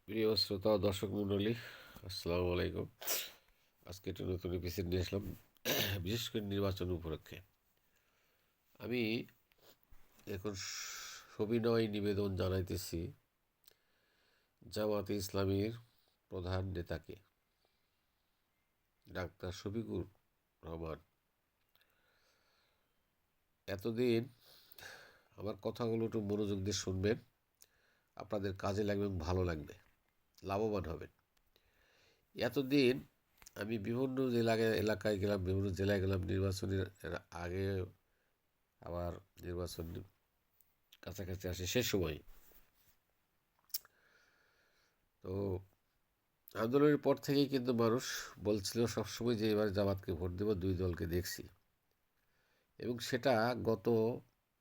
প্রিয় শ্রোতা ও দর্শক মণ্ডলী, আসসালামু আলাইকুম। আজকে একটা নতুন এপিসোড নিয়ে আসলাম, বিশেষ করে নির্বাচন উপলক্ষে। আমি এখন সবিনয় নিবেদন জানাইতেছি জামাতে ইসলামীর প্রধান নেতাকে, ডাক্তার শফিকুর রহমান। এতদিন আমার কথাগুলো একটু মনোযোগ দিয়ে শুনবেন, আপনাদের কাজে লাগবে এবং ভালো লাগবে, লাভবান হবেন। এতদিন আমি বিভিন্ন এলাকায় গেলাম, বিভিন্ন জেলায় গেলাম, নির্বাচনের আগে আবার নির্বাচন কাছাকাছি আসে সে সময়। তো আন্দোলনের পর থেকেই কিন্তু মানুষ বলছিল সবসময় যে এবার জামাতকে ভোট দেব, দুই দলকে দেখছি। এবং সেটা গত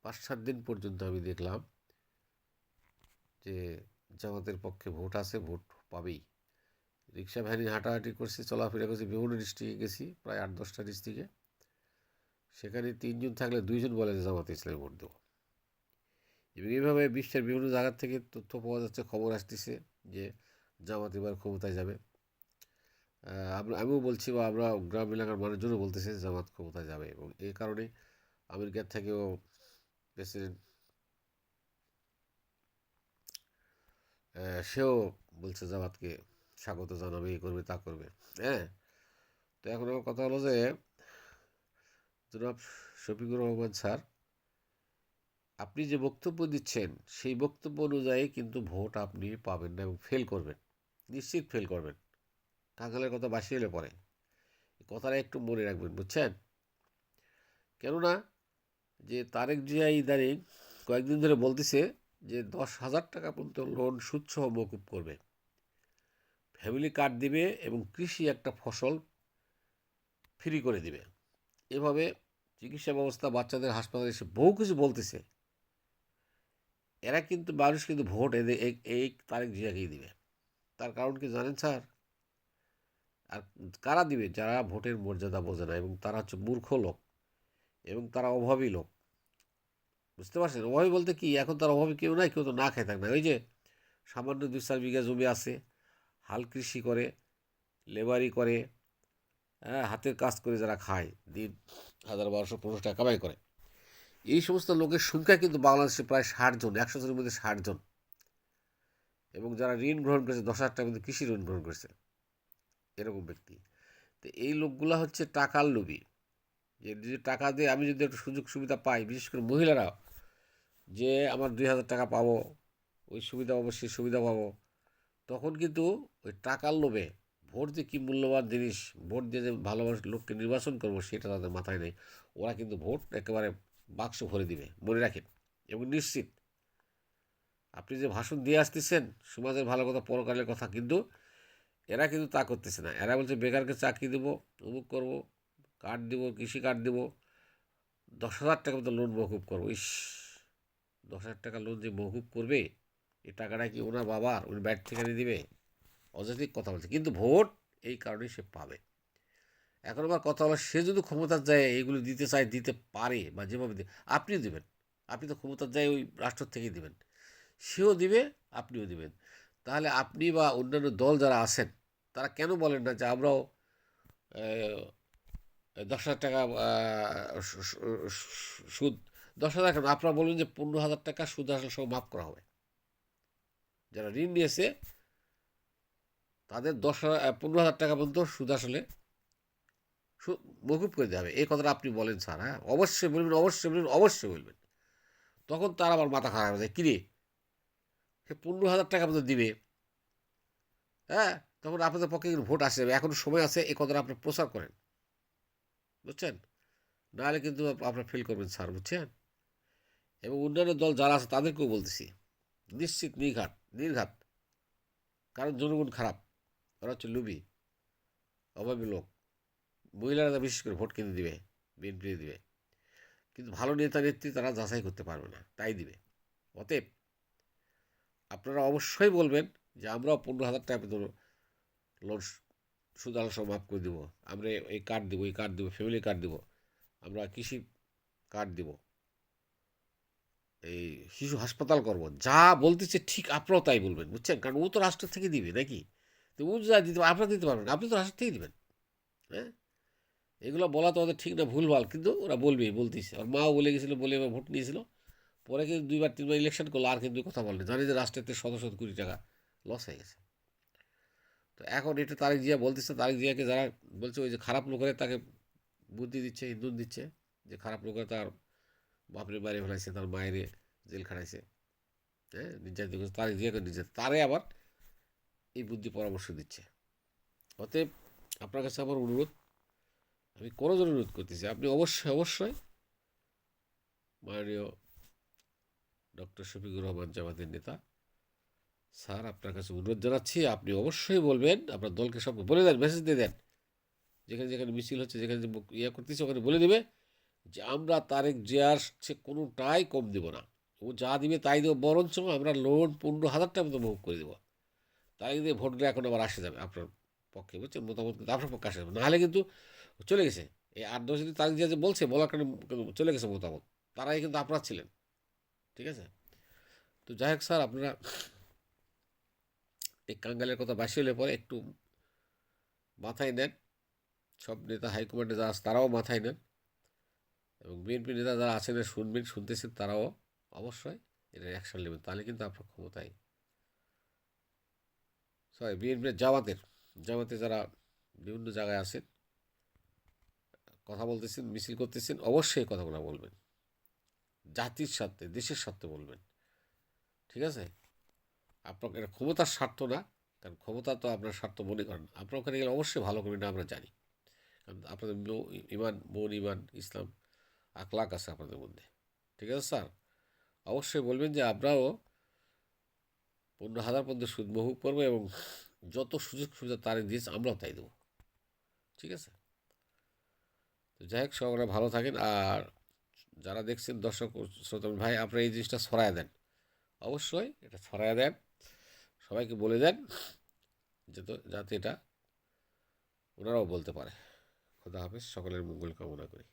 5-7 দিন পর্যন্ত আমি দেখলাম যে জামাতের পক্ষে ভোট আছে, ভোট পাবেই। রিক্সা ভ্যানে হাঁটাহাঁটি করছি, চলাফেরা করছি, বিভিন্ন ডিস্ট্রিক্টে গেছি, প্রায় 8-10টা ডিস্ট্রিক্টে। সেখানে 3 জন থাকলে 2 জন বলে যে জামাতে ইসলামে ভোট দেবো। এবং এইভাবে বিশ্বের বিভিন্ন জায়গার থেকে তথ্য পাওয়া যাচ্ছে, খবর আসতেছে যে জামাত এবার ক্ষমতায় যাবে। আমিও বলছি, বা আমরা গ্রাম এলাকার মানুষজনও বলতেছে জামাত ক্ষমতায় যাবে। এবং এই কারণে আমেরিকার থেকেও প্রেসিডেন্ট সেও বলছে জামাতকে স্বাগত জানাবে, এই করবে তা করবে। হ্যাঁ, তো এখন আমার কথা হলো যে জনাব শফিকুর রহমান স্যার, আপনি যে বক্তব্য দিচ্ছেন সেই বক্তব্য অনুযায়ী কিন্তু ভোট আপনি পাবেন না এবং ফেল করবেন, নিশ্চিত ফেল করবেন। কাঙ্গালের কথা বাসি এলে পরে কথাটা একটু মনে রাখবেন, বুঝছেন? কেননা যে তারেক জিয়া ইদানিং কয়েকদিন ধরে বলতেছে যে 10,000 টাকা পর্যন্ত লোন সুদসহ মকুব করবে, ফ্যামিলি কার্ড দিবে এবং কৃষি একটা ফসল ফ্রি করে দিবে। এভাবে চিকিৎসা ব্যবস্থা, বাচ্চাদের হাসপাতালে এসে বহু কিছু বলতেছে। এরা কিন্তু মানুষ কিন্তু ভোট এদের এই তারেক জিয়াকেই দিবে। তার কারণ কি জানেন স্যার? আর কারা দিবে? যারা ভোটের মর্যাদা বোঝে না এবং তারা হচ্ছে মূর্খ লোক এবং তারা অভাবী লোক। বুঝতে পারছেন? অভাবী বলতে কি, এখন তার অভাবী কেউ নাই, কেউ তো না খেয়ে থাকে না। ওই যে সামান্য 2-4 বিঘা জমি আছে, হাল কৃষি করে, লেবারি করে, হ্যাঁ, হাতের কাজ করে যারা খায়, দিন 1,000, 1,200, 1,500 টাকা কামাই করে। এই সমস্ত লোকের সংখ্যা কিন্তু বাংলাদেশে প্রায় 60 জন, 100 জনের মধ্যে 60 জন। এবং যারা ঋণ গ্রহণ করেছে 10,000 টাকা কিন্তু কৃষি ঋণ গ্রহণ করেছে, এরকম ব্যক্তি। তো এই লোকগুলা হচ্ছে টাকার লোভী। যে যে টাকা দিয়ে আমি যদি একটু সুযোগ সুবিধা পাই, বিশেষ করে মহিলারা, যে আমার 2,000 টাকা পাবো, ওই সুবিধা পাবো, সেই সুবিধা পাবো, তখন কিন্তু ওই টাকার লোভে ভোট যে কী মূল্যবান জিনিস, ভোট দিয়ে যে ভালো মানুষ লোককে নির্বাচন করবো সেটা তাদের মাথায় নেই। ওরা কিন্তু ভোট একেবারে বাক্স ভরে দিবে, মনে রাখেন। এবং নিশ্চিত আপনি যে ভাষণ দিয়ে আসতেছেন সমাজের ভালো কথা, পরকালের কথা, কিন্তু এরা কিন্তু তা করতেছে না। এরা বলছে বেকারকে চাকরি দেবো, অমুক করবো, কার্ড দেবো, কৃষি কার্ড দেবো, 10,000 টাকা মতো লোন মকুব করবো। ইস, 10,000 টাকা লোন যে মকুব করবে, এই টাকাটা কি ওনার বাবার, উনি ব্যাট থেকে এনে দিবে? অযৌক্তিক কথা বলছে, কিন্তু ভোট এই কারণেই সে পাবে। এখন আবার কথা হলো, সে যদি ক্ষমতার যায় এইগুলো দিতে চায়, দিতে পারে, বা যেভাবে আপনিও দেবেন। আপনি তো ক্ষমতার যায় ওই রাষ্ট্র থেকেই দেবেন, সেও দিবে, আপনিও দিবেন। তাহলে আপনি বা অন্যান্য দল যারা আছেন তারা কেন বলেন না যে আমরাও 10,000 টাকা সুদ, 10,000 কেন, আপনারা বলুন যে 15,000 টাকা সুদ আসলে সব মাফ করা হবে। যারা ঋণ নিয়েছে তাদের 15,000 টাকা পর্যন্ত সুদ আসলে মকুব করে দেওয়া হবে। এই কথাটা আপনি বলেন স্যার। হ্যাঁ, অবশ্যই বলবেন, অবশ্যই বলবেন, অবশ্যই বলবেন। তখন তার আবার মাথা খারাপ হয়ে যায়, কিরে সে 15,000 টাকা পর্যন্ত দিবে। হ্যাঁ, তখন আপনাদের পক্ষে কিন্তু ভোট আসে যাবে, এখনো সময় আছে, এই কথাটা আপনি প্রচার করেন, বুঝছেন? নাহলে কিন্তু আপনার ফেল করবেন স্যার, বুঝছেন? এবং অন্যান্য দল যারা আছে তাদেরকেও বলতেছি, নিশ্চিত নির্ঘাত নির্ঘাত, কারণ জনগণ খারাপ, ওরা হচ্ছে লুবি, অভাবী লোক। মহিলারা বিশেষ করে ভোট কিনে দিবে, বিএনপি দিবে, কিন্তু ভালো নেতা নেত্রী তারা যাচাই করতে পারবে না, তাই দিবে। অতএব আপনারা অবশ্যই বলবেন যে আমরাও 15,000 টাকা পর্যন্ত লোন সুদ সব মাফ করে দেবো, আমরা এই কার্ড দেবো, এই কার্ড দেবো, ফ্যামিলি কার্ড দেবো, আমরা কৃষি কার্ড দেবো, এই শিশু হাসপাতাল করব, যা বলতেছে ঠিক আপনারাও তাই বলবেন, বুঝছেন? কারণ ও তো রাষ্ট্র থেকে দিবে নাকি, তো ও যা দিতে আপনারা দিতে পারবেন, আপনি তো রাষ্ট্র থেকে দিবেন। হ্যাঁ, এগুলো বলা তো ওদের ঠিক না, ভুলভাল, কিন্তু ওরা বলবেই, বলতেছে। আর মাও বলে গেছিলো, বলে এবার ভোট নিয়েছিল, পরে কিন্তু 2বার 3বার ইলেকশন করলো, আর কিন্তু কথা বলেনি, জানি যে রাষ্ট্রের শত শত কোটি টাকা লস হয়ে গেছে। তো এখন এটা তারেক জিয়া বলতেছে, তারেক জিয়াকে যারা বলছে ওই যে খারাপ লোকেরা তাকে বুদ্ধি দিচ্ছে, ইন্ধন দিচ্ছে, যে খারাপ লোকেরা তার বাপরে বাইরে ফেলাইছে, তার মায়ের জেল খাটাইছে, হ্যাঁ, নির্যাতিত করছে, তারেক জিয়াকে নির্যাতিত, তারে আবার এই বুদ্ধি পরামর্শ দিচ্ছে। অতএব আপনার কাছে আমার অনুরোধ, আমি কোনো জন অনুরোধ করতেছি, আপনি অবশ্যই অবশ্যই মাননীয় ডক্টর শফিকুর রহমান জামাতের নেতা স্যার, আপনার কাছে অনুরোধ জানাচ্ছি, আপনি অবশ্যই বলবেন, আপনার দলকে সব বলে দেন, মেসেজ দিয়ে দেন, যেখানে যেখানে মিছিল হচ্ছে, যেখানে যে ইয়ে করতেছে, ওখানে বলে দেবে যে আমরা তারেক জিয়ার সে কোনোটাই কম দেব না, ও যা দিবে তাই দেবো, বরঞ্চ আমরা লোন 15,000 টাকা মতো মুভ করে দেবো, তাই দিয়ে ভোটটা এখন আবার আসে যাবে আপনার পক্ষে, বুঝছেন? মতামত কিন্তু আপনার পক্ষে আসে যাবে, নাহলে কিন্তু চলে গেছে এই 8-10 দিন তারেক জিয়া যে বলছে, বলার কারণে চলে গেছে মতামত, তারাই কিন্তু আপনার ছিলেন। ঠিক আছে, তো যাই হোক স্যার, আপনারা এই কাঙ্গালের কথা বাসি হলে পরে একটু মাথায় নেন, সব নেতা হাইকমান্ডে যারা আছে তারাও মাথায় নেন, এবং বিএনপি নেতা যারা আছেন শুনবেন, শুনতেছেন, তারাও অবশ্যই এটা অ্যাকশন নেবেন, তাহলে কিন্তু আপনার ক্ষমতায়, সরি বিএনপির জামাতে যারা বিভিন্ন জায়গায় আছেন, কথা বলতেছেন, মিছিল করতেছেন, অবশ্যই এই কথাগুলো বলবেন, জাতির স্বার্থে, দেশের স্বার্থে বলবেন। ঠিক আছে, আপনার এটা ক্ষমতার স্বার্থ না, কারণ ক্ষমতা তো আপনার স্বার্থ মনে করেন, আপনার ওখানে গেলে অবশ্যই ভালো করবেন না, আমরা জানি, কারণ আপনাদের ইমান, মন, ইমান, ইসলাম, আখলাক আছে আপনাদের মধ্যে। ঠিক আছে স্যার, অবশ্যই বলবেন যে আমরাও 15,000 পর্যন্ত সুদ মহুব করবো, এবং যত সুযোগ সুবিধা তারিখ দিয়েছে আমরাও তাই দেবো। ঠিক আছে, তো যাই হোক, সবাই ভালো থাকেন। আর যারা দেখছেন দর্শক শ্রোতা ভাই, আপনারা এই জিনিসটা ছড়ায় দেন, অবশ্যই এটা ছড়ায় দেন, সবাইকে বলে দেন, যাতে এটা ওনারাও বলতে পারে। খোদা হাফেজ, সকলের মঙ্গল কামনা করি।